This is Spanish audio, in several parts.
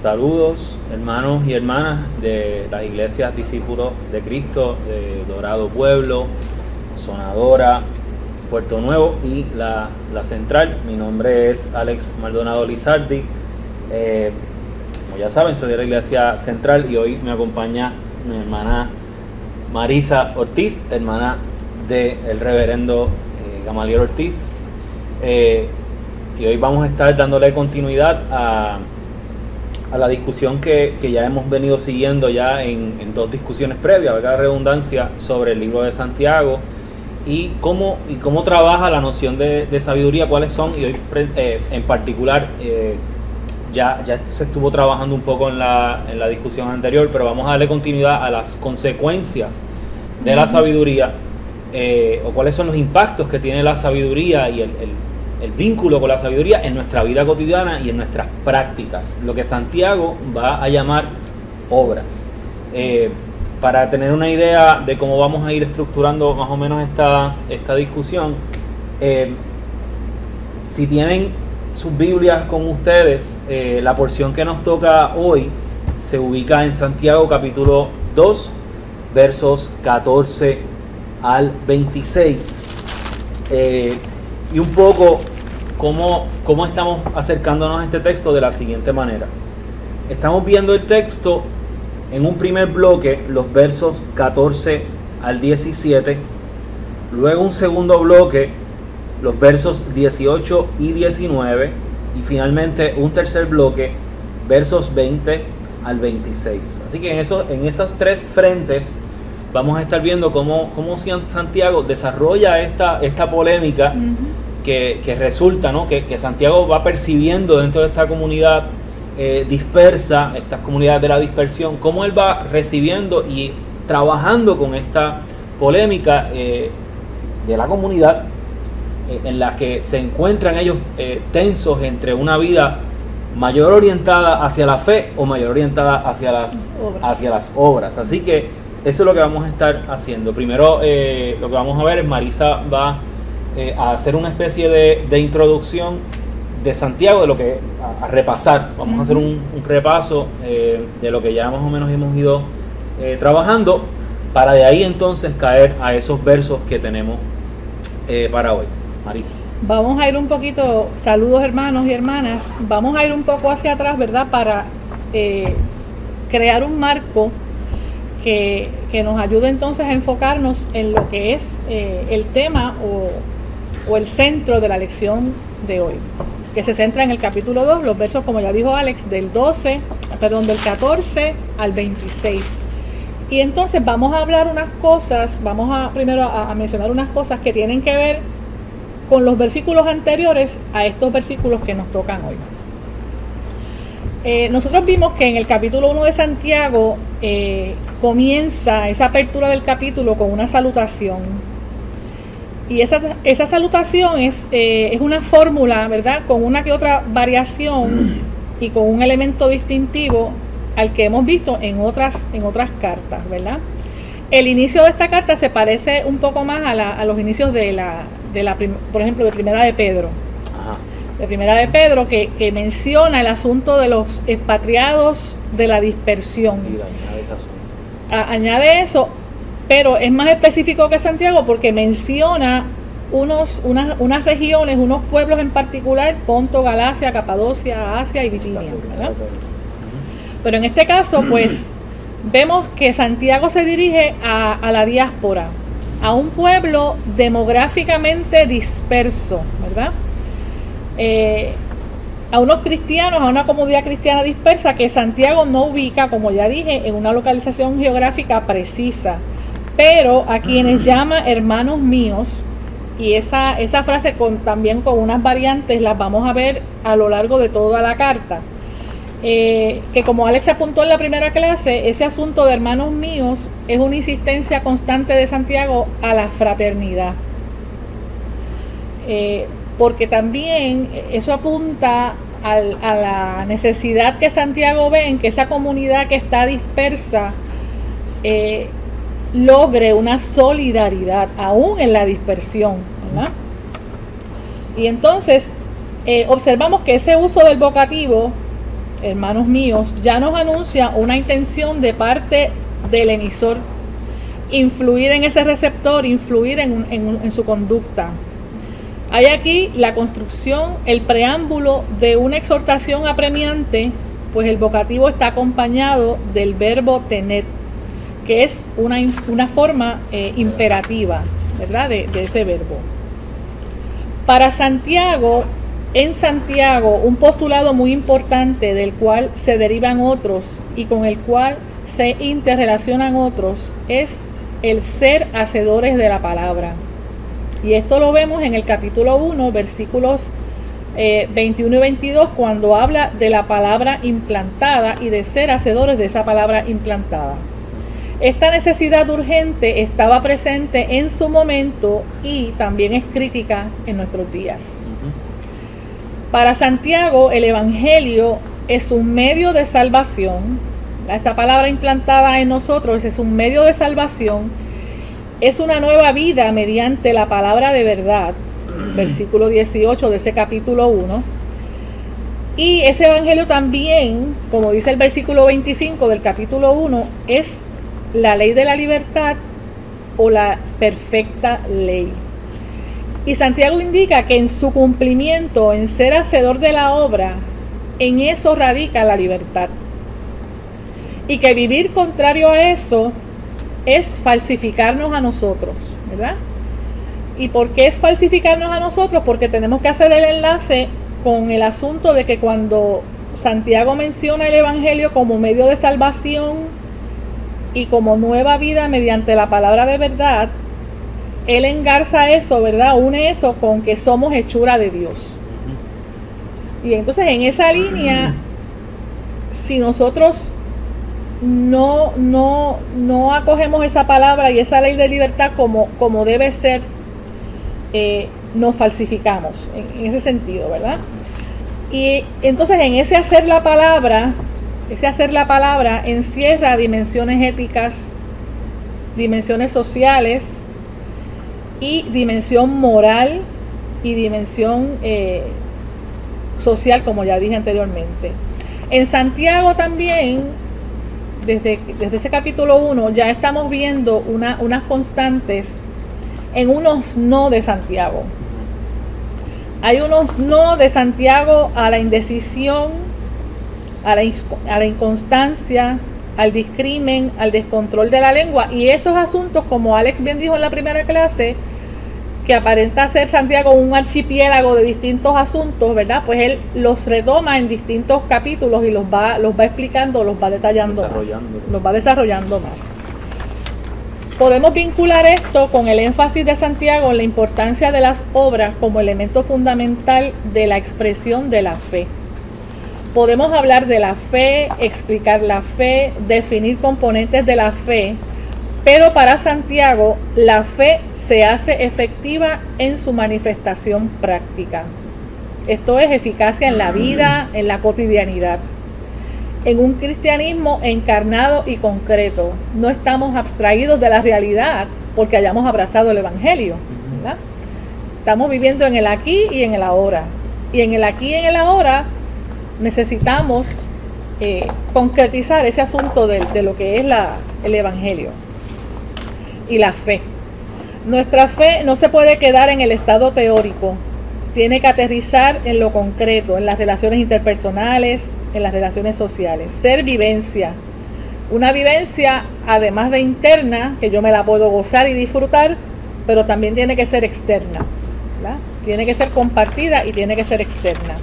Saludos, hermanos y hermanas de las iglesias Discípulos de Cristo de Dorado Pueblo, Sonadora, Puerto Nuevo y la Central. Mi nombre es Alex Maldonado Lizardi. Como ya saben, soy de la iglesia Central y hoy me acompaña mi hermana Marisa Ortiz, hermana del reverendo Gamaliel Ortiz. Y hoy vamos a estar dándole continuidad a la discusión que ya hemos venido siguiendo ya en dos discusiones previas, valga la redundancia, sobre el libro de Santiago y cómo trabaja la noción de sabiduría, cuáles son, y hoy en particular ya se estuvo trabajando un poco en la discusión anterior, pero vamos a darle continuidad a las consecuencias de la sabiduría, o cuáles son los impactos que tiene la sabiduría y el vínculo con la sabiduría en nuestra vida cotidiana y en nuestras prácticas, lo que Santiago va a llamar obras. Para tener una idea de cómo vamos a ir estructurando más o menos esta discusión, si tienen sus Biblias con ustedes, la porción que nos toca hoy se ubica en Santiago capítulo 2, versos 14 al 26. Y un poco cómo estamos acercándonos a este texto de la siguiente manera. Estamos viendo el texto en un primer bloque, los versos 14 al 17, luego un segundo bloque, los versos 18 y 19, y finalmente un tercer bloque, versos 20 al 26. Así que en esos tres frentes vamos a estar viendo cómo Santiago desarrolla esta polémica que resulta, ¿no? que Santiago va percibiendo dentro de esta comunidad dispersa, estas comunidades de la dispersión, cómo él va recibiendo y trabajando con esta polémica de la comunidad en la que se encuentran ellos tensos entre una vida mayor orientada hacia la fe o mayor orientada hacia las obras. Así que eso es lo que vamos a estar haciendo. Primero lo que vamos a ver es Marisa va a hacer una especie de introducción de Santiago, de lo que a repasar. Vamos a hacer un repaso de lo que ya más o menos hemos ido trabajando, para de ahí entonces caer a esos versos que tenemos para hoy. Marisa. Vamos a ir un poquito, saludos hermanos y hermanas, vamos a ir un poco hacia atrás, ¿verdad? Para crear un marco que nos ayude entonces a enfocarnos en lo que es el tema o el centro de la lección de hoy, que se centra en el capítulo 2, los versos, como ya dijo Alex, del 14 al 26. Y entonces vamos a hablar unas cosas, primero a mencionar unas cosas que tienen que ver con los versículos anteriores a estos versículos que nos tocan hoy. Nosotros vimos que en el capítulo 1 de Santiago comienza esa apertura del capítulo con una salutación. Y esa salutación es una fórmula, ¿verdad? Con una que otra variación y con un elemento distintivo al que hemos visto en otras cartas, ¿verdad? El inicio de esta carta se parece un poco más a los inicios por ejemplo, de Primera de Pedro. Ajá. De Primera de Pedro, que menciona el asunto de los expatriados de la dispersión. Y añade eso, pero es más específico que Santiago porque menciona unas regiones, unos pueblos en particular: Ponto, Galacia, Capadocia, Asia y Bitinia, ¿verdad? Pero en este caso, pues, vemos que Santiago se dirige a la diáspora, a un pueblo demográficamente disperso, ¿verdad? A unos cristianos, a una comunidad cristiana dispersa que Santiago no ubica, como ya dije, en una localización geográfica precisa, pero a quienes llama hermanos míos. Y esa frase también con unas variantes las vamos a ver a lo largo de toda la carta. Que como Alex apuntó en la primera clase, ese asunto de hermanos míos es una insistencia constante de Santiago a la fraternidad, porque también eso apunta a la necesidad que Santiago ve en que esa comunidad que está dispersa logre una solidaridad aún en la dispersión, ¿verdad? Y entonces observamos que ese uso del vocativo hermanos míos, ya nos anuncia una intención de parte del emisor, influir en ese receptor, influir en su conducta. Hay aquí la construcción, el preámbulo de una exhortación apremiante, pues el vocativo está acompañado del verbo tener, que es una forma imperativa, ¿verdad?, de ese verbo. Para Santiago, en Santiago, un postulado muy importante del cual se derivan otros y con el cual se interrelacionan otros es el ser hacedores de la palabra. Y esto lo vemos en el capítulo 1, versículos 21 y 22, cuando habla de la palabra implantada y de ser hacedores de esa palabra implantada. Esta necesidad urgente estaba presente en su momento y también es crítica en nuestros días. Para Santiago, el Evangelio es un medio de salvación. Esta palabra implantada en nosotros es un medio de salvación. Es una nueva vida mediante la palabra de verdad. Versículo 18 de ese capítulo 1. Y ese Evangelio también, como dice el versículo 25 del capítulo 1, es la ley de la libertad o la perfecta ley. Y Santiago indica que en su cumplimiento, en ser hacedor de la obra, en eso radica la libertad. Y que vivir contrario a eso es falsificarnos a nosotros, ¿verdad? ¿Y por qué es falsificarnos a nosotros? Porque tenemos que hacer el enlace con el asunto de que cuando Santiago menciona el Evangelio como medio de salvación y como nueva vida mediante la palabra de verdad, él engarza eso, ¿verdad? Une eso con que somos hechura de Dios. Y entonces en esa línea, si nosotros no acogemos esa palabra y esa ley de libertad como debe ser, nos falsificamos en ese sentido, ¿verdad? Y entonces en ese hacer la palabra encierra dimensiones éticas, dimensiones sociales y dimensión moral y dimensión social, como ya dije anteriormente. En Santiago también, desde ese capítulo 1, ya estamos viendo unas constantes en unos no de Santiago. Hay unos no de Santiago a la indecisión, a la inconstancia, al discrimen, al descontrol de la lengua. Y esos asuntos, como Alex bien dijo en la primera clase, que aparenta ser Santiago un archipiélago de distintos asuntos, ¿verdad? Pues él los retoma en distintos capítulos y los va explicando, los va detallando más, los va desarrollando más. Podemos vincular esto con el énfasis de Santiago en la importancia de las obras como elemento fundamental de la expresión de la fe. Podemos hablar de la fe, explicar la fe, definir componentes de la fe, pero para Santiago la fe se hace efectiva en su manifestación práctica. Esto es eficacia en la vida, en la cotidianidad, en un cristianismo encarnado y concreto. No estamos abstraídos de la realidad porque hayamos abrazado el Evangelio, ¿verdad? Estamos viviendo en el aquí y en el ahora. Y en el aquí y en el ahora necesitamos concretizar ese asunto de lo que es el Evangelio y la fe. Nuestra fe no se puede quedar en el estado teórico, tiene que aterrizar en lo concreto, en las relaciones interpersonales, en las relaciones sociales. Ser vivencia, una vivencia además de interna, que yo me la puedo gozar y disfrutar, pero también tiene que ser externa, ¿verdad? Tiene que ser compartida y tiene que ser externa.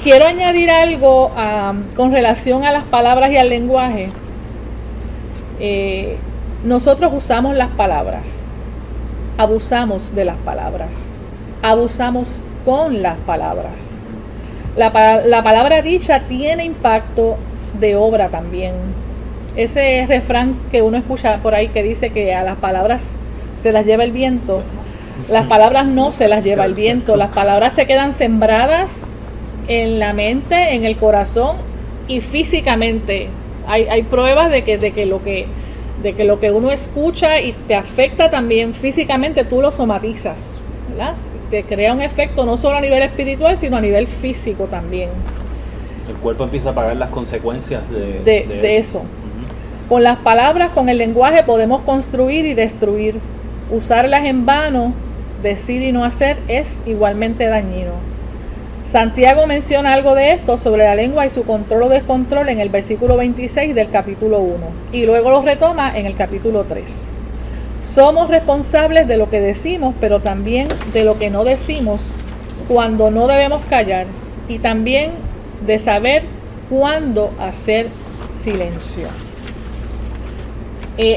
Quiero añadir algo con relación a las palabras y al lenguaje. Nosotros usamos las palabras, abusamos de las palabras, abusamos con las palabras. La palabra dicha tiene impacto de obra también. Ese refrán que uno escucha por ahí que dice que a las palabras se las lleva el viento, las palabras no se las lleva el viento, las palabras se quedan sembradas en la mente, en el corazón y físicamente. Hay pruebas de que lo que uno escucha y te afecta también físicamente, tú lo somatizas, ¿verdad? Te crea un efecto no solo a nivel espiritual, sino a nivel físico también. cuerpo empieza a pagar las consecuencias de eso. Con las palabras, con el lenguaje podemos construir y destruir. Usarlas en vano, decir y no hacer, es igualmente dañino. Santiago menciona algo de esto sobre la lengua y su control o descontrol en el versículo 26 del capítulo 1 y luego lo retoma en el capítulo 3. Somos responsables de lo que decimos, pero también de lo que no decimos cuando no debemos callar, y también de saber cuándo hacer silencio.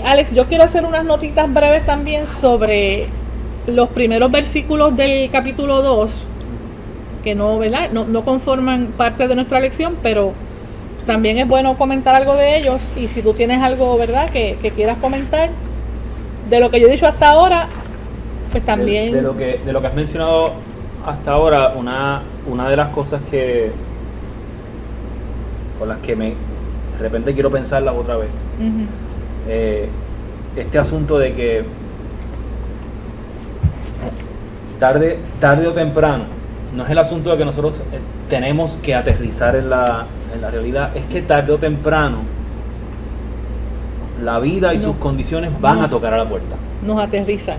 Alex, yo quiero hacer unas notitas breves también sobre los primeros versículos del capítulo 2, que no, ¿verdad? No conforman parte de nuestra lección, pero también es bueno comentar algo de ellos. Y si tú tienes algo, ¿verdad?, que quieras comentar de lo que yo he dicho hasta ahora, pues también... De lo que has mencionado hasta ahora, una de las cosas con las que de repente quiero pensarlas otra vez, este asunto de que tarde o temprano, no es el asunto de que nosotros tenemos que aterrizar en la realidad, es que tarde o temprano la vida y sus condiciones van a tocar a la puerta. Nos aterrizan.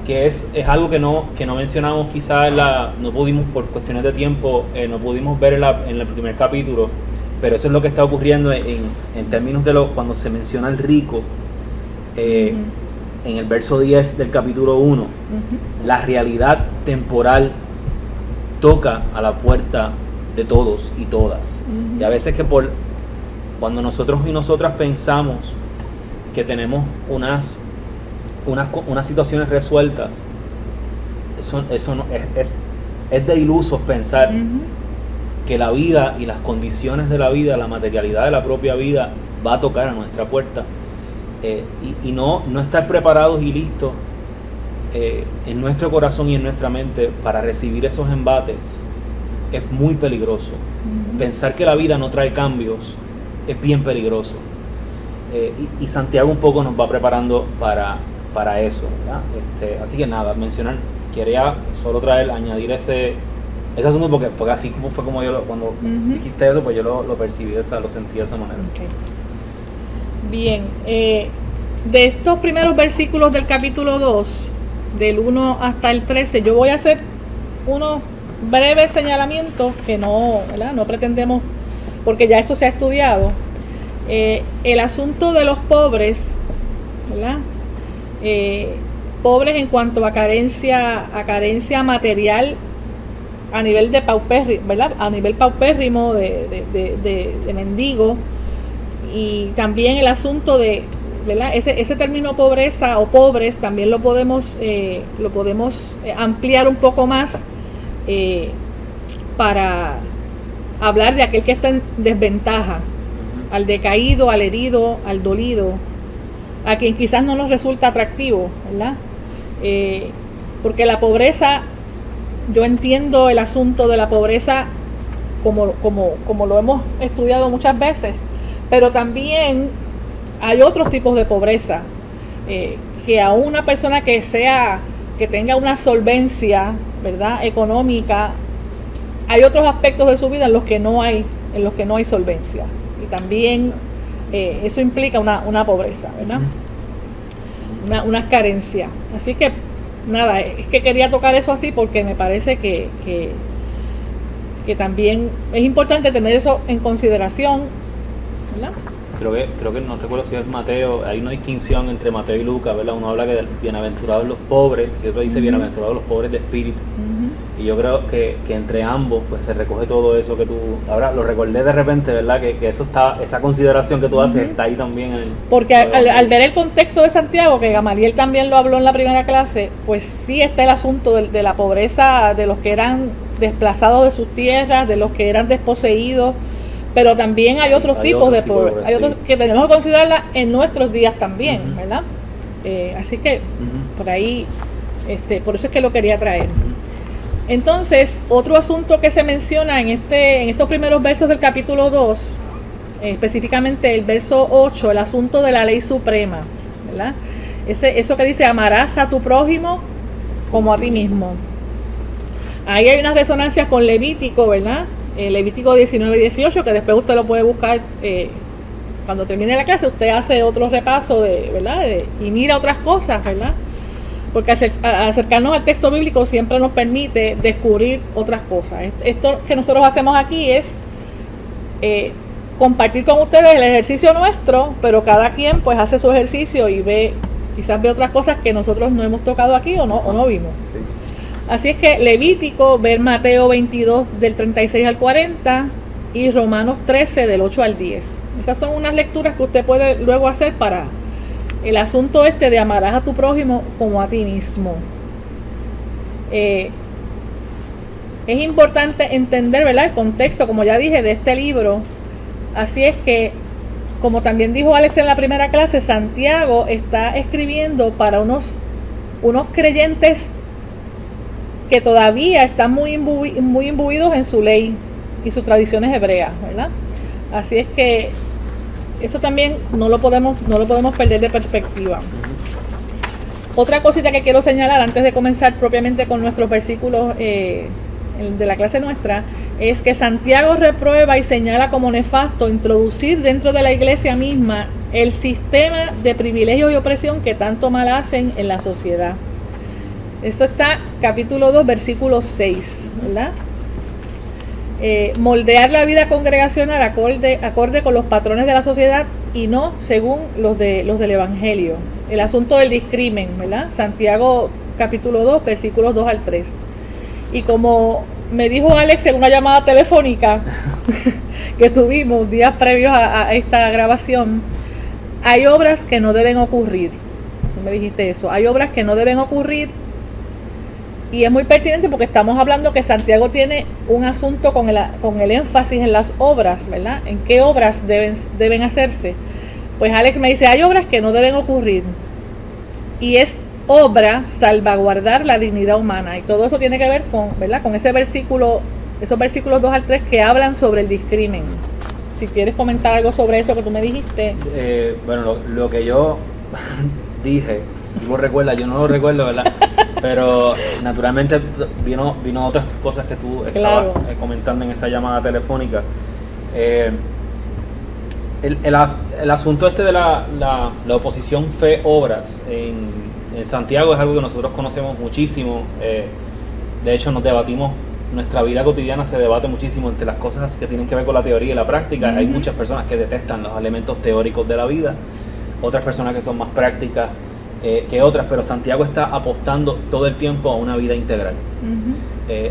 Que es algo que no mencionamos quizás no pudimos, por cuestiones de tiempo, no pudimos ver en el primer capítulo, pero eso es lo que está ocurriendo en términos de cuando se menciona el rico, en el verso 10 del capítulo 1, la realidad temporal toca a la puerta de todos y todas. Y a veces cuando nosotros y nosotras pensamos que tenemos unas situaciones resueltas, eso no, es de ilusos pensar que la vida y las condiciones de la vida, la materialidad de la propia vida va a tocar a nuestra puerta, y no estar preparados y listos en nuestro corazón y en nuestra mente para recibir esos embates es muy peligroso. Pensar que la vida no trae cambios es bien peligroso, y Santiago un poco nos va preparando para eso, ¿verdad? Así que nada, quería solo añadir ese asunto porque así como fue como yo cuando dijiste eso, pues yo lo percibí, lo sentí de esa manera. Okay. Bien, de estos primeros versículos del capítulo 2, del 1 hasta el 13, yo voy a hacer unos breves señalamientos que no pretendemos, porque ya eso se ha estudiado. El asunto de los pobres, ¿verdad? Pobres en cuanto a carencia material a nivel de paupérrimo, ¿verdad? A nivel paupérrimo de mendigo, y también el asunto de, ¿verdad? Ese término pobreza o pobres también lo podemos ampliar un poco más para hablar de aquel que está en desventaja, al decaído, al herido, al dolido, a quien quizás no nos resulta atractivo, ¿verdad? Porque la pobreza, yo entiendo el asunto de la pobreza como lo hemos estudiado muchas veces, pero también hay otros tipos de pobreza, que a una persona que tenga una solvencia, ¿verdad?, económica, hay otros aspectos de su vida en los que no hay solvencia, y también eso implica una pobreza, ¿verdad? Una carencia. Así que nada, es que quería tocar eso así porque me parece que también es importante tener eso en consideración, ¿verdad? Creo que no recuerdo si es Mateo, hay una distinción entre Mateo y Lucas, ¿verdad? Uno habla que bienaventurados los pobres, y otro dice bienaventurados los pobres de espíritu. Y yo creo que entre ambos pues se recoge todo eso que tú, ahora lo recordé de repente, ¿verdad? Que eso está, esa consideración que tú haces está ahí también. Porque al ver el contexto de Santiago, que Gamaliel también lo habló en la primera clase, pues sí está el asunto de la pobreza, de los que eran desplazados de sus tierras, de los que eran desposeídos, pero también hay otros tipos de pobreza, hay otros que tenemos que considerarla en nuestros días también, ¿verdad? Así que por ahí, por eso es que lo quería traer. Entonces, otro asunto que se menciona en estos primeros versos del capítulo 2, específicamente el verso 8, el asunto de la ley suprema, ¿verdad? Eso que dice, amarás a tu prójimo como a ti mismo. Ahí hay una resonancia con Levítico, ¿verdad? Levítico 19-18, que después usted lo puede buscar cuando termine la clase. Usted hace otro repaso, ¿verdad? Y mira otras cosas, ¿verdad? Porque acercarnos al texto bíblico siempre nos permite descubrir otras cosas. Esto que nosotros hacemos aquí es compartir con ustedes el ejercicio nuestro, pero cada quien pues hace su ejercicio y quizás ve otras cosas que nosotros no hemos tocado aquí o no vimos. Sí. Así es que Levítico, ver Mateo 22 del 36 al 40 y Romanos 13 del 8 al 10. Esas son unas lecturas que usted puede luego hacer para el asunto de amarás a tu prójimo como a ti mismo. Es importante entender, ¿verdad?, el contexto, como ya dije, de este libro. Así es que, como también dijo Alex en la primera clase, Santiago está escribiendo para unos creyentes que todavía están muy imbuidos en su ley y sus tradiciones hebreas, ¿verdad? Así es que eso también no lo podemos perder de perspectiva. Otra cosita que quiero señalar antes de comenzar propiamente con nuestros versículos de la clase nuestra, es que Santiago reprueba y señala como nefasto introducir dentro de la iglesia misma el sistema de privilegios y opresión que tanto mal hacen en la sociedad. Esto está capítulo 2, versículo 6, ¿verdad? Moldear la vida congregacional acorde con los patrones de la sociedad y no según los del Evangelio. El asunto del discrimen, ¿verdad? Santiago capítulo 2, versículos 2 al 3. Y como me dijo Alex en una llamada telefónica que tuvimos días previos a esta grabación, hay obras que no deben ocurrir. Tú me dijiste eso. Hay obras que no deben ocurrir. Y es muy pertinente porque estamos hablando que Santiago tiene un asunto con el énfasis en las obras, ¿verdad? ¿En qué obras deben hacerse? Pues Alex me dice, hay obras que no deben ocurrir. Y es obra salvaguardar la dignidad humana. Y todo eso tiene que ver ¿verdad?, con ese versículo, esos versículos 2 al 3 que hablan sobre el discrimen. Si quieres comentar algo sobre eso que tú me dijiste. Bueno, lo que yo dije, yo no lo recuerdo, ¿verdad? Pero naturalmente vino otras cosas que tú estabas comentando en esa llamada telefónica. El asunto de la oposición fe-obras en Santiago es algo que nosotros conocemos muchísimo. De hecho, nos debatimos, nuestra vida cotidiana se debate muchísimo entre las cosas que tienen que ver con la teoría y la práctica. Hay muchas personas que detestan los elementos teóricos de la vida, otras personas que son más prácticas que otras, pero Santiago está apostando todo el tiempo a una vida integral,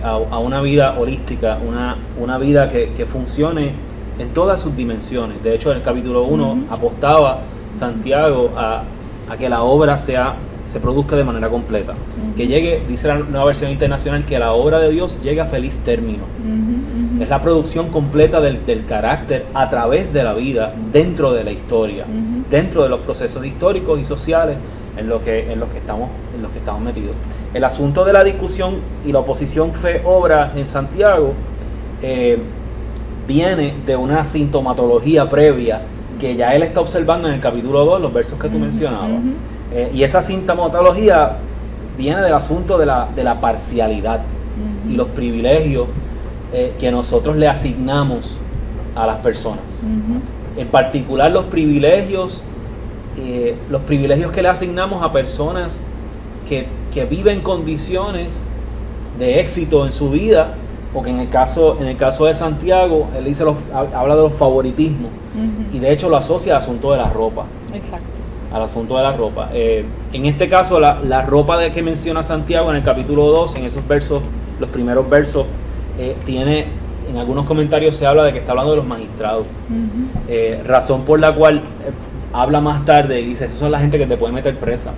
a una vida holística, una vida que funcione en todas sus dimensiones. De hecho, en el capítulo 1 apostaba Santiago a que la obra se produzca de manera completa, que llegue, dice la Nueva Versión Internacional, que la obra de Dios llegue a feliz término. Es la producción completa del carácter a través de la vida, dentro de la historia, dentro de los procesos históricos y sociales en los que estamos metidos. El asunto de la discusión y la oposición fe-obra en Santiago viene de una sintomatología previa que ya él está observando en el capítulo 2, los versos que tú mencionabas. Y esa sintomatología viene del asunto de la parcialidad y los privilegios que nosotros le asignamos a las personas. En particular los privilegios que le asignamos a personas que viven condiciones de éxito en su vida, porque en el caso de Santiago, él habla de los favoritismos, y de hecho lo asocia al asunto de la ropa. Exacto. Al asunto de la ropa. En este caso, la ropa que menciona Santiago en el capítulo 2, en esos versos, los primeros versos, en algunos comentarios se habla de que está hablando de los magistrados. Razón por la cual habla más tarde y dice, esos son la gente que te puede meter presa,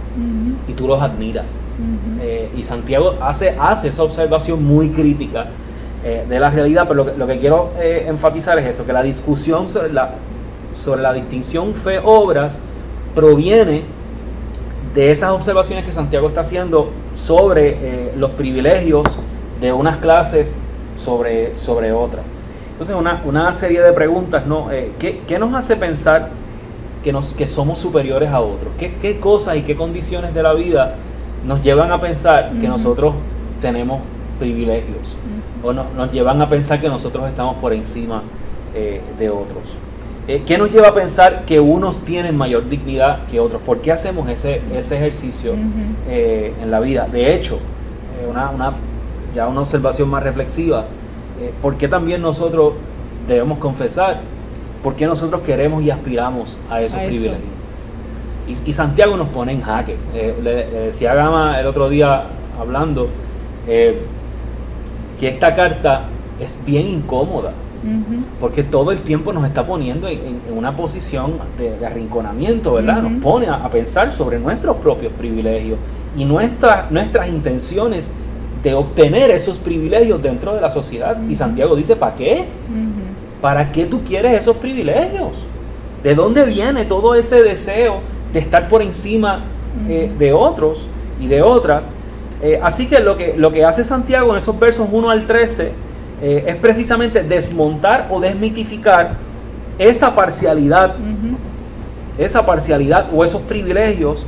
y tú los admiras. Y Santiago hace esa observación muy crítica de la realidad, pero lo que quiero enfatizar es eso, que la discusión sobre la distinción fe-obras proviene de esas observaciones que Santiago está haciendo sobre los privilegios de unas clases sobre otras. Entonces, una serie de preguntas, ¿no? ¿Qué nos hace pensar que somos superiores a otros? ¿Qué cosas y qué condiciones de la vida nos llevan a pensar que nosotros tenemos privilegios, o nos llevan a pensar que nosotros estamos por encima de otros. ¿Qué nos lleva a pensar que unos tienen mayor dignidad que otros? ¿Por qué hacemos ese ejercicio en la vida? De hecho, ya una observación más reflexiva, ¿por qué también nosotros debemos confesar? ¿Por qué nosotros queremos y aspiramos a esos privilegios? Y Santiago nos pone en jaque. Le decía a Gama el otro día hablando que esta carta es bien incómoda, porque todo el tiempo nos está poniendo en una posición de arrinconamiento, ¿verdad? Nos pone a pensar sobre nuestros propios privilegios y nuestras intenciones de obtener esos privilegios dentro de la sociedad. Y Santiago dice, ¿para qué? ¿Para qué tú quieres esos privilegios? ¿De dónde viene todo ese deseo de estar por encima de otros y de otras? Así que lo que hace Santiago en esos versos 1 al 13 es precisamente desmontar o desmitificar esa parcialidad o esos privilegios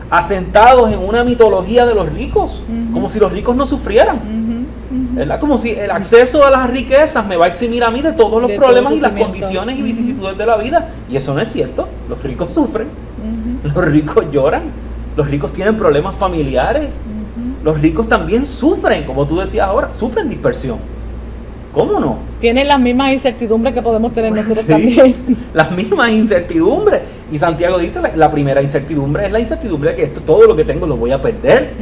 asentados en una mitología de los ricos, como si los ricos no sufrieran, ¿verdad? Como si el acceso a las riquezas me va a eximir a mí de todos los problemas y las condiciones y vicisitudes de la vida, y eso no es cierto. Los ricos sufren, los ricos lloran, los ricos tienen problemas familiares, los ricos también sufren, como tú decías ahora, sufren dispersión. ¿Cómo no? Tienen las mismas incertidumbres que podemos tener nosotros también. Las mismas incertidumbres. Y Santiago dice, la primera incertidumbre es la incertidumbre de que todo lo que tengo lo voy a perder.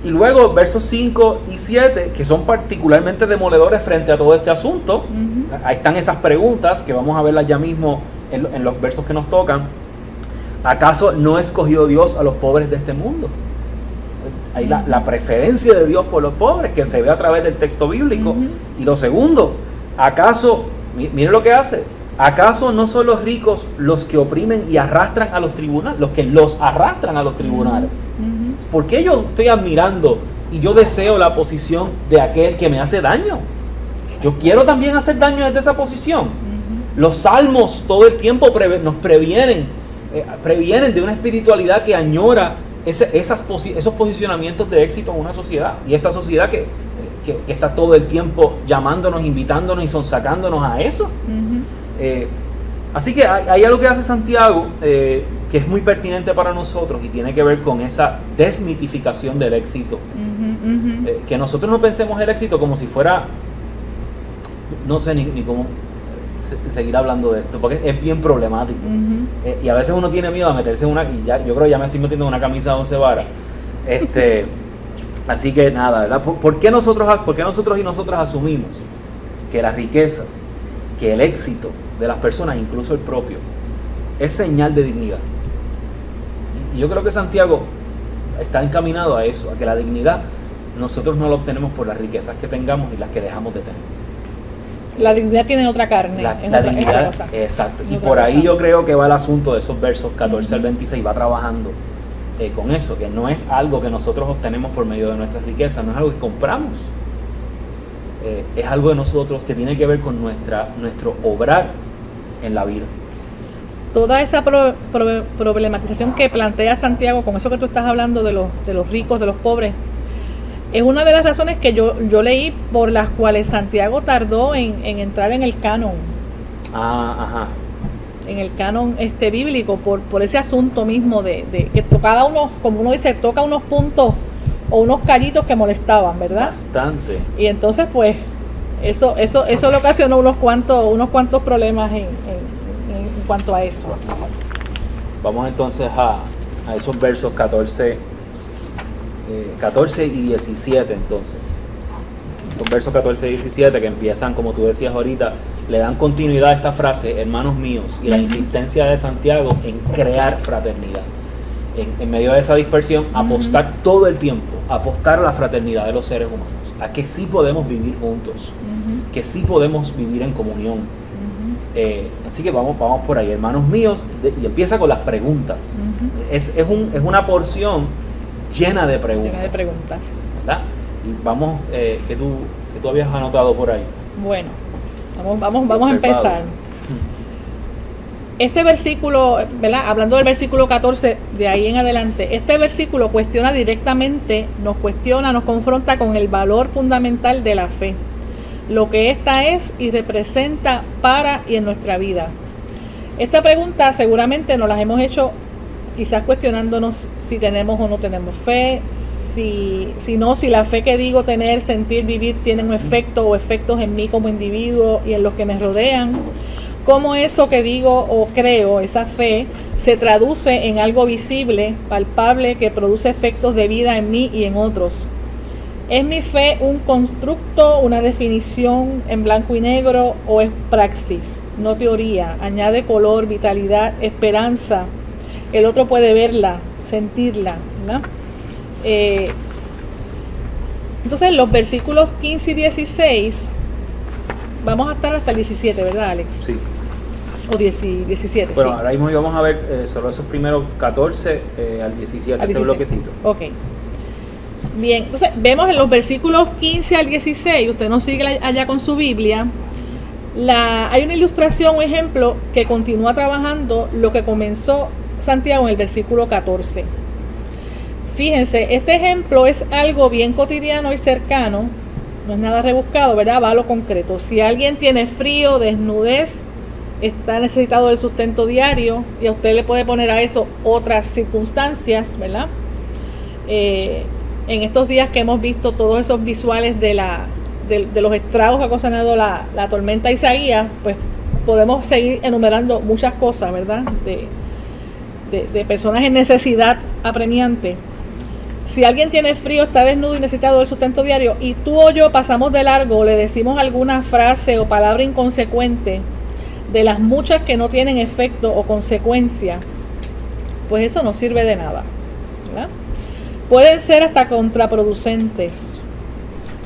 Y luego versos 5 y 7, que son particularmente demoledores frente a todo este asunto. Ahí están esas preguntas que vamos a verlas ya mismo en los versos que nos tocan. ¿Acaso no escogió Dios a los pobres de este mundo? Hay la preferencia de Dios por los pobres, que se ve a través del texto bíblico. Y lo segundo, ¿acaso, miren lo que hace, acaso no son los ricos los que oprimen y arrastran a los tribunales, los que los arrastran a los tribunales? ¿Por qué yo estoy admirando y yo deseo la posición de aquel que me hace daño? Yo quiero también hacer daño desde esa posición. Los salmos todo el tiempo nos previenen de una espiritualidad que añora esos posicionamientos de éxito en una sociedad, y esta sociedad que está todo el tiempo llamándonos, invitándonos y sonsacándonos a eso. Así que hay algo que hace Santiago que es muy pertinente para nosotros y tiene que ver con esa desmitificación del éxito. Que nosotros no pensemos el éxito como si fuera, no sé ni cómo seguir hablando de esto, porque es bien problemático. Y a veces uno tiene miedo a meterse en yo creo que ya me estoy metiendo en una camisa de 11 varas. Así que nada, ¿verdad? ¿Por qué nosotros y nosotras asumimos que la riqueza, que el éxito de las personas, incluso el propio, es señal de dignidad? Y yo creo que Santiago está encaminado a eso, a que la dignidad nosotros no la obtenemos por las riquezas que tengamos ni las que dejamos de tener. La dignidad tiene otra carne. La dignidad, exacto. Y por ahí yo creo que va el asunto de esos versos 14 al 26, va trabajando con eso, que no es algo que nosotros obtenemos por medio de nuestras riquezas, no es algo que compramos. Es algo de nosotros que tiene que ver con nuestro obrar en la vida. Toda esa problematización que plantea Santiago, con eso que tú estás hablando de los ricos, de los pobres, es una de las razones que yo leí por las cuales Santiago tardó en entrar en el canon. En el canon bíblico, por ese asunto mismo de que tocaba como uno dice, toca unos puntos o unos callitos que molestaban, ¿verdad? Bastante. Y entonces pues eso le ocasionó unos cuantos problemas en cuanto a eso. Vamos entonces a esos versos 14 y 17 entonces. Son versos 14 y 17 que empiezan, como tú decías ahorita, le dan continuidad a esta frase, hermanos míos, y la insistencia de Santiago en crear fraternidad. En medio de esa dispersión, apostar todo el tiempo, apostar a la fraternidad de los seres humanos, a que sí podemos vivir juntos, que sí podemos vivir en comunión. Así que vamos por ahí, hermanos míos, y empieza con las preguntas. Es una porción llena de preguntas. Llena de preguntas. ¿Verdad? Y vamos, que tú habías anotado por ahí. Bueno, vamos a empezar. Este versículo, ¿verdad? Hablando del versículo 14, de ahí en adelante, este versículo cuestiona directamente, nos confronta con el valor fundamental de la fe, lo que ésta es y representa para y en nuestra vida. Esta pregunta seguramente nos las hemos hecho quizás cuestionándonos si tenemos o no tenemos fe, si la fe que digo tener, sentir, vivir tiene un efecto o efectos en mí como individuo y en los que me rodean. Cómo eso que digo o creo, esa fe, se traduce en algo visible, palpable, que produce efectos de vida en mí y en otros. ¿Es mi fe un constructo, una definición en blanco y negro o es praxis, no teoría? Añade color, vitalidad, esperanza. El otro puede verla, sentirla, ¿no? Entonces, los versículos 15 y 16, vamos a estar hasta el 17, ¿verdad, Alex? Sí. O 17. Bueno, sí. ahora mismo vamos a ver solo esos primeros 14 al 17, ese bloquecito. Ok. Bien, entonces vemos en los versículos 15 al 16, usted nos sigue allá con su Biblia, hay una ilustración, un ejemplo que continúa trabajando lo que comenzó Santiago en el versículo 14. Fíjense, este ejemplo es algo bien cotidiano y cercano, no es nada rebuscado, ¿verdad? Va a lo concreto. Si alguien tiene frío, desnudez, está necesitado del sustento diario, y a usted le puede poner a eso otras circunstancias, ¿verdad? En estos días que hemos visto todos esos visuales de los estragos que ha ocasionado la tormenta Isaías, pues podemos seguir enumerando muchas cosas, ¿verdad? De personas en necesidad apremiante. Si alguien tiene frío, está desnudo y necesitado del sustento diario, y tú o yo pasamos de largo, le decimos alguna frase o palabra inconsecuente de las muchas que no tienen efecto o consecuencia, pues eso no sirve de nada, ¿verdad? Pueden ser hasta contraproducentes,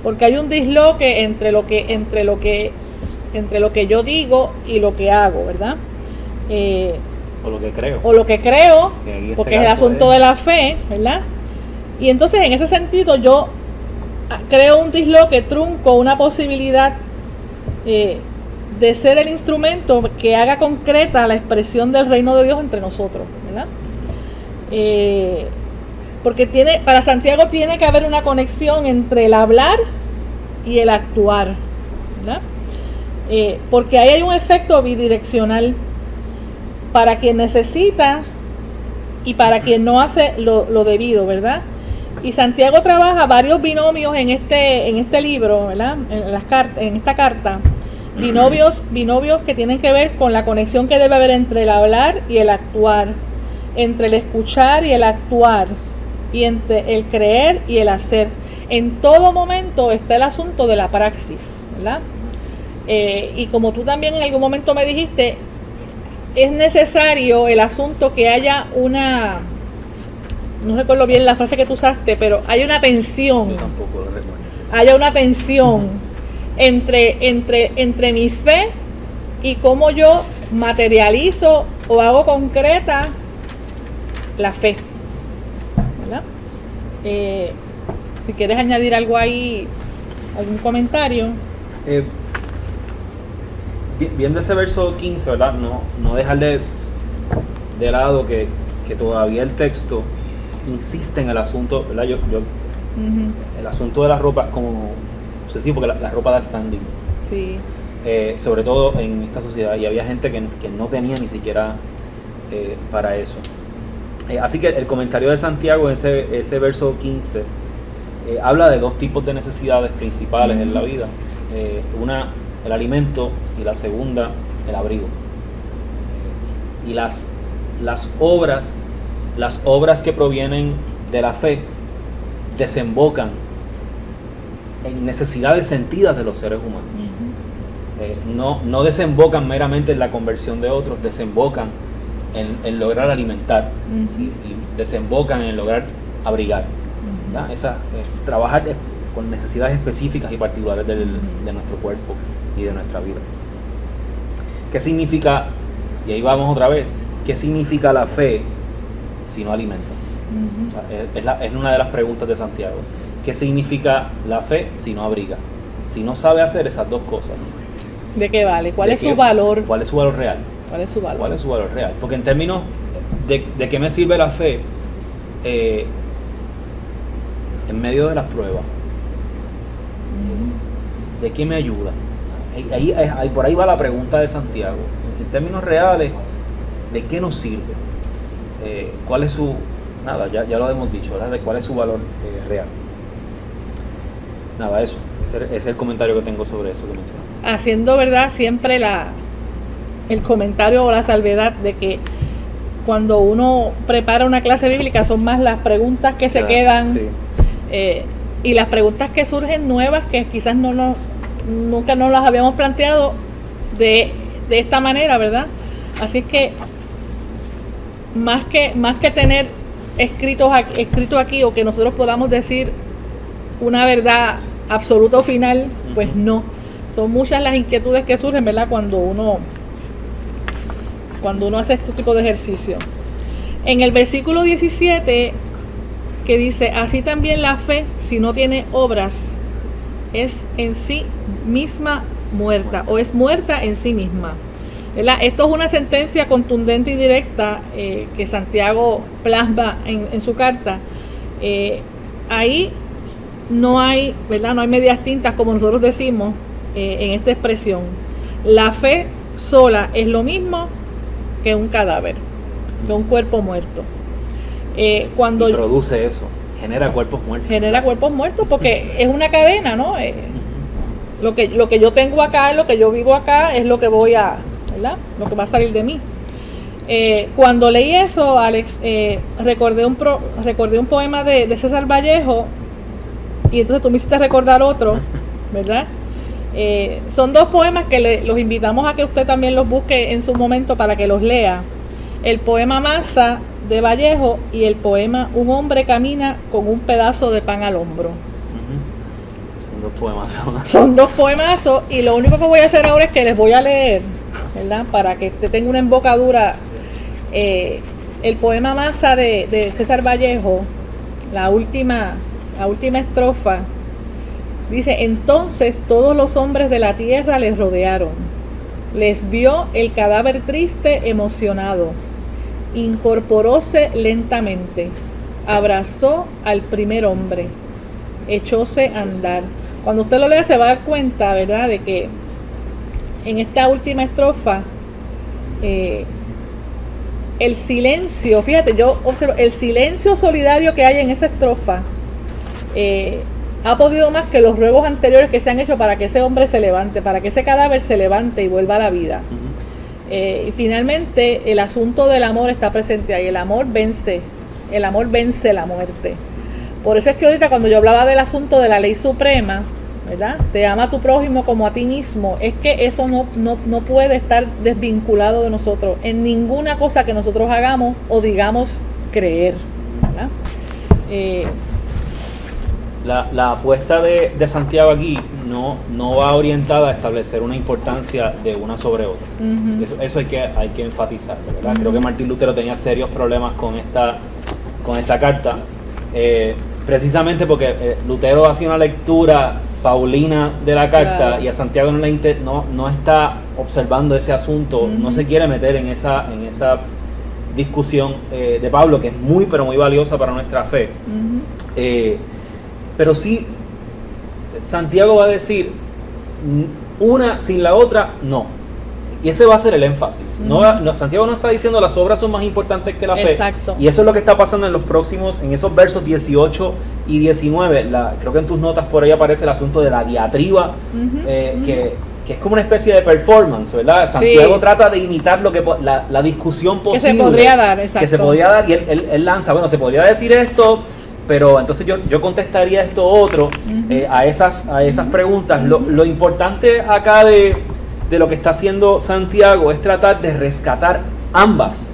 porque hay un disloque entre lo que yo digo y lo que hago, ¿verdad? O lo que creo. O lo que creo, porque es el asunto de la fe, ¿verdad? Y entonces en ese sentido yo creo un disloque, trunco una posibilidad de ser el instrumento que haga concreta la expresión del reino de Dios entre nosotros, ¿verdad? Porque para Santiago tiene que haber una conexión entre el hablar y el actuar, ¿verdad? Porque ahí hay un efecto bidireccional para quien necesita y para quien no hace lo debido, ¿verdad? Y Santiago trabaja varios binomios en este libro, ¿verdad? En esta carta. Binomios que tienen que ver con la conexión que debe haber entre el hablar y el actuar, entre el escuchar y el actuar, y entre el creer y el hacer. En todo momento está el asunto de la praxis, ¿verdad? Y como tú también en algún momento me dijiste, es necesario el asunto que haya no recuerdo bien la frase que tú usaste, pero hay una tensión. Yo tampoco lo recuerdo. Haya una tensión entre mi fe y cómo yo materializo o hago concreta la fe, ¿verdad? Si quieres añadir algo ahí, algún comentario. Viendo ese verso 15, ¿verdad? No dejar de lado que todavía el texto insiste en el asunto, ¿verdad? El asunto de la ropa es como obsesivo, porque la ropa da standing. Sí. Sobre todo en esta sociedad, y había gente que no tenía ni siquiera para eso. Así que el comentario de Santiago en ese verso 15 habla de dos tipos de necesidades principales en la vida. Una, el alimento, y la segunda, el abrigo. Y las obras que provienen de la fe desembocan en necesidades sentidas de los seres humanos. No desembocan meramente en la conversión de otros, desembocan en lograr alimentar, y desembocan en lograr abrigar. Trabajar con necesidades específicas y particulares de nuestro cuerpo y de nuestra vida. ¿Qué significa? Y ahí vamos otra vez. ¿Qué significa la fe si no alimenta? Es una de las preguntas de Santiago. ¿Qué significa la fe si no abriga? Si no sabe hacer esas dos cosas, ¿de qué vale? ¿Cuál es su valor? ¿Cuál es su valor real? ¿Cuál es su valor? ¿Cuál es su valor real? Porque en términos de qué me sirve la fe en medio de las pruebas, ¿de qué me ayuda? Por ahí va la pregunta de Santiago. En términos reales, ¿de qué nos sirve? ¿Cuál es su... Nada, ya lo hemos dicho, ¿verdad? ¿Cuál es su valor real? Nada, eso. Ese es el comentario que tengo sobre eso que mencionaste. Haciendo, ¿verdad?, siempre el comentario o la salvedad de que cuando uno prepara una clase bíblica son más las preguntas que se quedan, sí, y las preguntas que surgen nuevas que quizás nunca nos las habíamos planteado de esta manera, ¿verdad? Así es que más que tener escrito aquí o que nosotros podamos decir una verdad absoluta o final, pues no. Son muchas las inquietudes que surgen, ¿verdad?, cuando uno hace este tipo de ejercicio. En el versículo 17, que dice, así también la fe, si no tiene obras, es en sí misma muerta, o es muerta en sí misma, ¿verdad? Esto es una sentencia contundente y directa que Santiago plasma en su carta. Ahí no hay, ¿verdad?, no hay medias tintas, como nosotros decimos en esta expresión. La fe sola es lo mismo que un cadáver, que un cuerpo muerto. Cuando y produce eso, genera cuerpos muertos. Genera cuerpos muertos porque es una cadena, ¿no? Lo que yo tengo acá, lo que yo vivo acá, es lo que voy a, ¿verdad?, lo que va a salir de mí. Cuando leí eso, Alex, recordé un poema de César Vallejo, y entonces tú me hiciste recordar otro, ¿verdad? Son dos poemas que los invitamos a que usted también los busque en su momento para que los lea. El poema Masa de Vallejo y el poema Un hombre camina con un pedazo de pan al hombro. Son dos poemazos. Son dos poemazos, y lo único que voy a hacer ahora es que les voy a leer, ¿verdad?, para que usted tenga una embocadura. El poema Masa de César Vallejo, la última estrofa, dice: entonces todos los hombres de la tierra les rodearon, les vio el cadáver triste emocionado, incorporóse lentamente, abrazó al primer hombre, echóse a andar. Cuando usted lo lea se va a dar cuenta, ¿verdad?, de que en esta última estrofa el silencio, fíjate, yo observo el silencio solidario que hay en esa estrofa, ha podido más que los ruegos anteriores que se han hecho para que ese hombre se levante, para que ese cadáver se levante y vuelva a la vida. Y finalmente el asunto del amor está presente ahí. El amor vence la muerte. Por eso es que ahorita cuando yo hablaba del asunto de la ley suprema, ¿verdad?, te ama a tu prójimo como a ti mismo, es que eso no puede estar desvinculado de nosotros en ninguna cosa que nosotros hagamos o digamos creer, ¿verdad? La apuesta de Santiago aquí no va orientada a establecer una importancia de una sobre otra. Eso hay que enfatizar, ¿verdad? Creo que Martín Lutero tenía serios problemas con esta carta, precisamente porque Lutero hacía una lectura paulina de la carta, claro, y a Santiago no está observando ese asunto, no se quiere meter en esa discusión de Pablo, que es muy pero muy valiosa para nuestra fe. Pero sí, Santiago va a decir, una sin la otra, no. Y ese va a ser el énfasis. Santiago no está diciendo las obras son más importantes que la fe. Exacto. Y eso es lo que está pasando en esos versos 18 y 19. Creo que en tus notas por ahí aparece el asunto de la diatriba, que es como una especie de performance, ¿verdad? Santiago trata de imitar la discusión posible que se podría dar, exacto, que se podría dar, y él lanza, bueno, se podría decir esto, pero entonces yo contestaría esto otro, a esas preguntas. Lo importante acá de lo que está haciendo Santiago es tratar de rescatar ambas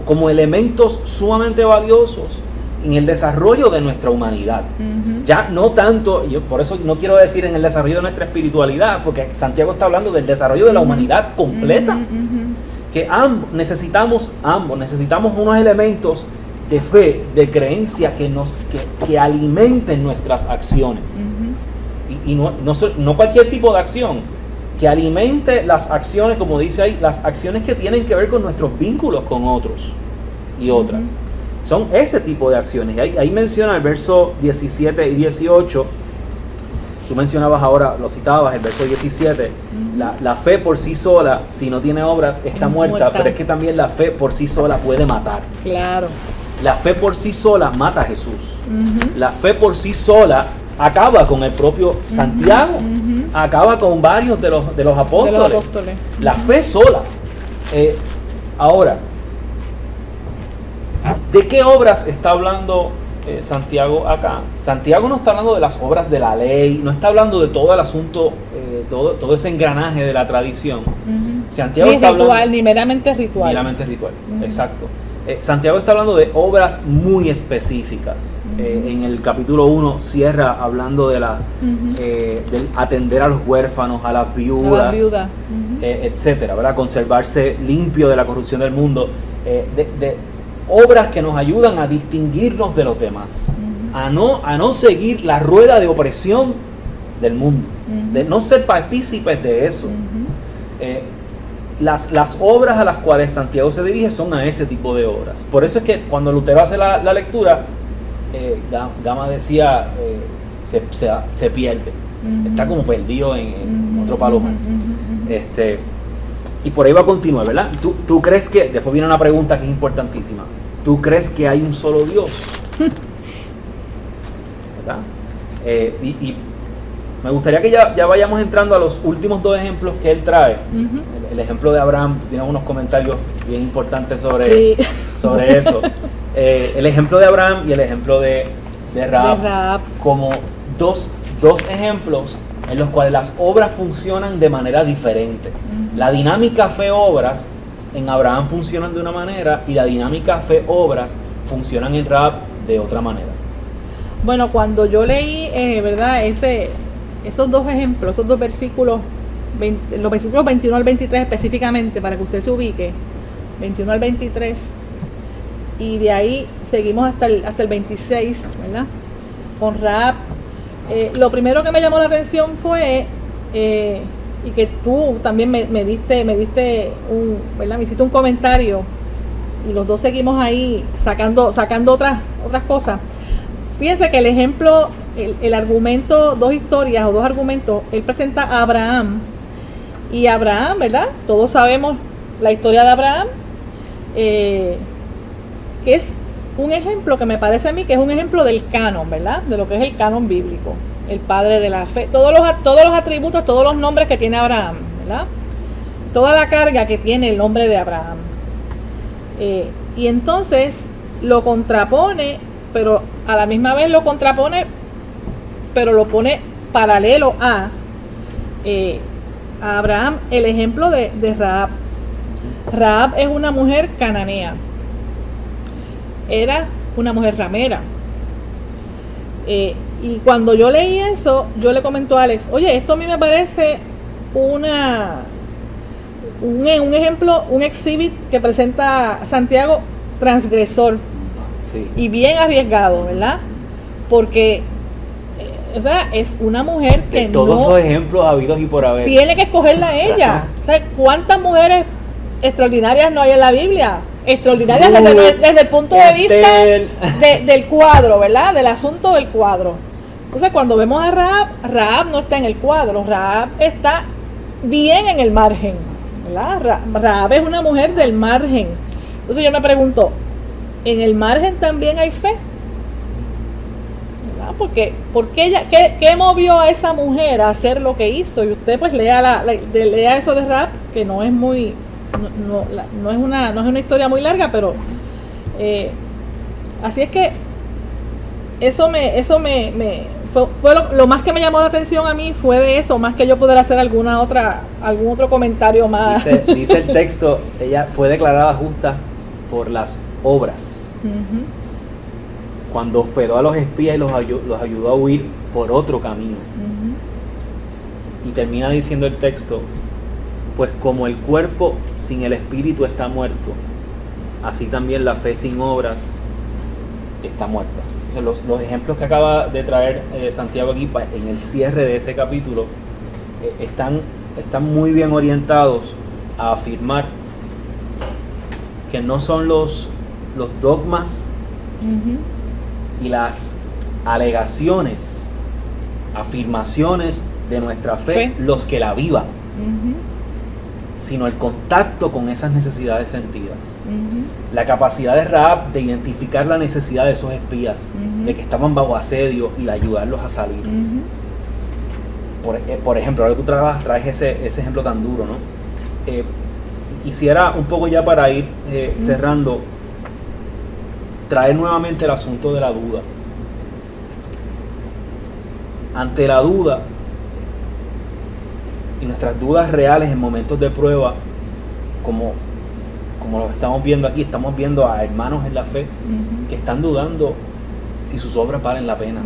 como elementos sumamente valiosos en el desarrollo de nuestra humanidad. Ya no tanto, yo por eso no quiero decir en el desarrollo de nuestra espiritualidad, porque Santiago está hablando del desarrollo de la humanidad completa, que necesitamos unos elementos de fe, de creencia que alimenten nuestras acciones. Y no cualquier tipo de acción, que alimente las acciones, como dice ahí, las acciones que tienen que ver con nuestros vínculos con otros y otras. Son ese tipo de acciones. Y ahí menciona el verso 17 y 18. Tú mencionabas ahora, lo citabas, el verso 17. La fe por sí sola, si no tiene obras, está muerta. Pero es que también la fe por sí sola puede matar. Claro. La fe por sí sola mata a Jesús. La fe por sí sola acaba con el propio Santiago. Acaba con varios de los apóstoles. La fe sola. Ahora, ¿de qué obras está hablando Santiago acá? Santiago no está hablando de las obras de la ley, no está hablando de todo el asunto, todo ese engranaje de la tradición. Santiago ni está ritual, hablando, ni meramente ritual. Meramente ritual, exacto. Santiago está hablando de obras muy específicas. En el capítulo 1 cierra hablando de del atender a los huérfanos, a las viudas, etcétera, ¿verdad? Conservarse limpio de la corrupción del mundo. De obras que nos ayudan a distinguirnos de los demás, a no seguir la rueda de opresión del mundo, de no ser partícipes de eso. Las obras a las cuales Santiago se dirige son a ese tipo de obras. Por eso es que cuando Lutero hace la lectura, Gama decía, se pierde, está como perdido en otro palomar. Y por ahí va a continuar, ¿verdad? ¿Tú crees que, después viene una pregunta que es importantísima, ¿tú crees que hay un solo Dios? ¿Verdad? Y me gustaría que ya vayamos entrando a los últimos dos ejemplos que él trae. El ejemplo de Abraham, tú tienes unos comentarios bien importantes sobre eso. El ejemplo de Abraham y el ejemplo de Rahab, como dos ejemplos en los cuales las obras funcionan de manera diferente. La dinámica fe-obras en Abraham funcionan de una manera y la dinámica fe-obras funcionan en Rahab de otra manera. Bueno, cuando yo leí, ¿verdad? Esos dos ejemplos, esos dos versículos, los versículos 21 al 23 específicamente, para que usted se ubique, 21 al 23, y de ahí seguimos hasta el 26, ¿verdad? Con Rahab. Lo primero que me llamó la atención fue, y que tú también me diste ¿verdad? Me hiciste un comentario, y los dos seguimos ahí sacando otras cosas. Fíjense que el ejemplo, el argumento, dos historias o dos argumentos, él presenta a Abraham. Y Abraham, ¿verdad? Todos sabemos la historia de Abraham, que es un ejemplo que me parece a mí que es un ejemplo del canon, ¿verdad? De lo que es el canon bíblico, el padre de la fe, todos los atributos, todos los nombres que tiene Abraham, ¿verdad? Toda la carga que tiene el nombre de Abraham. Y entonces lo contrapone, pero a la misma vez lo contrapone, pero lo pone paralelo a Abraham, el ejemplo de Rahab. Rahab es una mujer cananea. Era una mujer ramera. Y cuando yo leí eso, yo le comento a Alex, oye, esto a mí me parece un ejemplo, un exhibit que presenta Santiago transgresor. Sí. Y bien arriesgado, ¿verdad? Porque o sea, es una mujer que de todos los ejemplos habidos y por haber, tiene que escogerla a ella. O sea, ¿cuántas mujeres extraordinarias no hay en la Biblia? Extraordinarias desde el punto de vista del cuadro, ¿verdad? Del asunto del cuadro. Entonces, cuando vemos a Rahab no está en el cuadro. Rahab está bien en el margen, ¿verdad? Rahab es una mujer del margen. Entonces yo me pregunto, ¿en el margen también hay fe? ¿Verdad? Porque ella, ¿qué movió a esa mujer a hacer lo que hizo? Y usted pues lea eso de Rahab, que no es muy... No es una historia muy larga, pero así es que eso fue lo más que me llamó la atención a mí, fue de eso, más que yo poder hacer algún otro comentario más. Dice el texto, ella fue declarada justa por las obras. Cuando hospedó a los espías y los ayudó a huir por otro camino. Y termina diciendo el texto, pues como el cuerpo sin el espíritu está muerto, así también la fe sin obras está muerta. Entonces, los ejemplos que acaba de traer Santiago aquí en el cierre de ese capítulo están están muy bien orientados a afirmar que no son los dogmas y las alegaciones, afirmaciones de nuestra fe los que la avivan, sino el contacto con esas necesidades sentidas. La capacidad de Rahab de identificar la necesidad de esos espías, de que estaban bajo asedio, y de ayudarlos a salir. Por ejemplo, ahora tú traes ese ejemplo tan duro, ¿no? Quisiera un poco ya para ir cerrando, traer nuevamente el asunto de la duda. Ante la duda y nuestras dudas reales en momentos de prueba, como lo estamos viendo aquí, estamos viendo a hermanos en la fe que están dudando si sus obras valen la pena.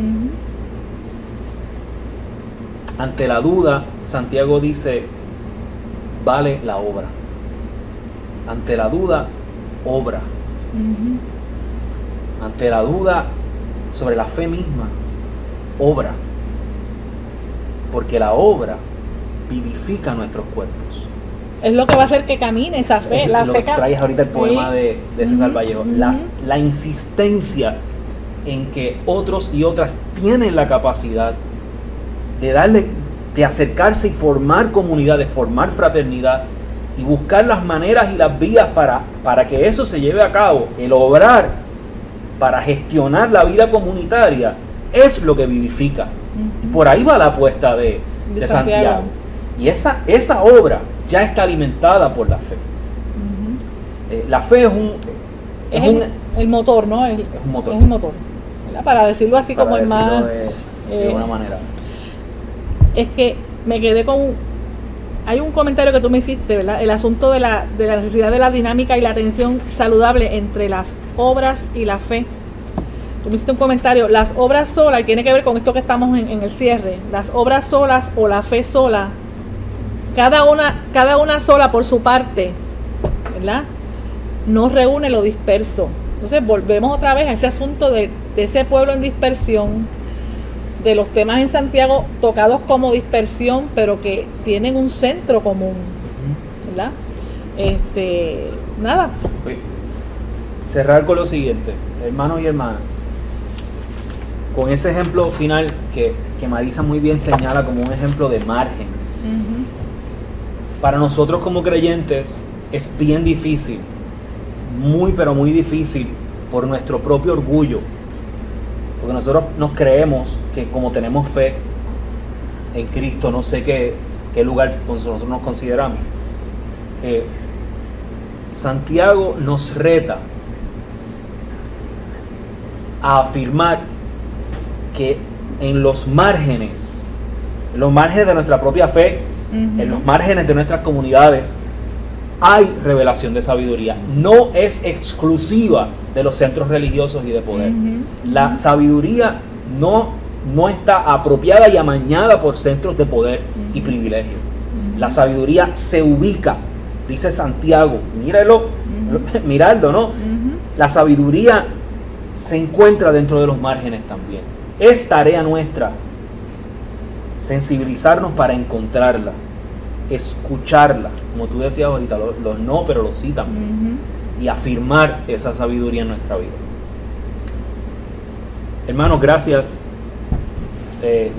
Ante la duda, Santiago dice, vale la obra. Ante la duda, obra. Ante la duda sobre la fe misma, obra. Porque la obra vivifica nuestros cuerpos. Es lo que va a hacer que camine esa fe. Es la lo fe que traes ahorita el poema de César Vallejo. La insistencia en que otros y otras tienen la capacidad de acercarse y formar comunidad, de formar fraternidad y buscar las maneras y las vías para que eso se lleve a cabo. El obrar para gestionar la vida comunitaria es lo que vivifica. Y por ahí va la apuesta de Santiago. Y esa obra ya está alimentada por la fe. La fe es el motor, ¿no? Es un motor. Es el motor. ¿Verdad? Para decirlo así, para como es más. De una manera. Es que me quedé con. Hay un comentario que tú me hiciste, ¿verdad? El asunto de la necesidad de la dinámica y la tensión saludable entre las obras y la fe. Tú me hiciste un comentario, las obras solas, y tiene que ver con esto que estamos en el cierre, las obras solas o la fe sola, cada una sola por su parte, ¿verdad? No reúne lo disperso. Entonces volvemos otra vez a ese asunto de ese pueblo en dispersión, de los temas en Santiago tocados como dispersión, pero que tienen un centro común, ¿verdad? Nada. Cerrar con lo siguiente, hermanos y hermanas, con ese ejemplo final que Marisa muy bien señala como un ejemplo de margen. Para nosotros como creyentes es bien difícil, muy pero muy difícil, por nuestro propio orgullo, porque nosotros nos creemos que como tenemos fe en Cristo, no sé qué lugar nosotros nos consideramos. Santiago nos reta a afirmar que en los márgenes de nuestra propia fe, en los márgenes de nuestras comunidades, hay revelación de sabiduría. No es exclusiva de los centros religiosos y de poder. La sabiduría no está apropiada y amañada por centros de poder y privilegio. La sabiduría se ubica, dice Santiago, miradlo, ¿no? La sabiduría se encuentra dentro de los márgenes también. Es tarea nuestra sensibilizarnos para encontrarla, escucharla, como tú decías ahorita, los no, pero los sí también, y afirmar esa sabiduría en nuestra vida. Hermanos, gracias.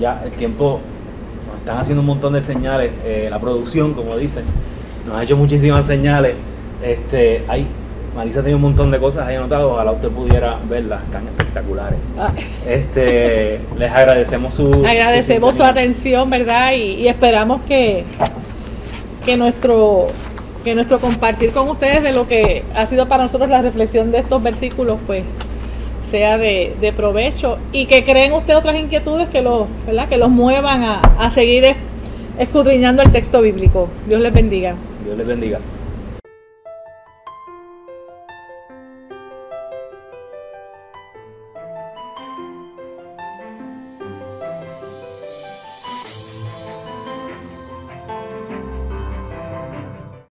Ya el tiempo, nos están haciendo un montón de señales, la producción, como dicen, nos ha hecho muchísimas señales. Marisa tiene un montón de cosas ahí anotadas, ojalá usted pudiera verlas, están espectaculares. Les agradecemos su atención, ¿verdad? Y esperamos que nuestro compartir con ustedes de lo que ha sido para nosotros la reflexión de estos versículos, pues sea de provecho, y que creen ustedes otras inquietudes que los muevan a seguir escudriñando el texto bíblico. Dios les bendiga. Dios les bendiga.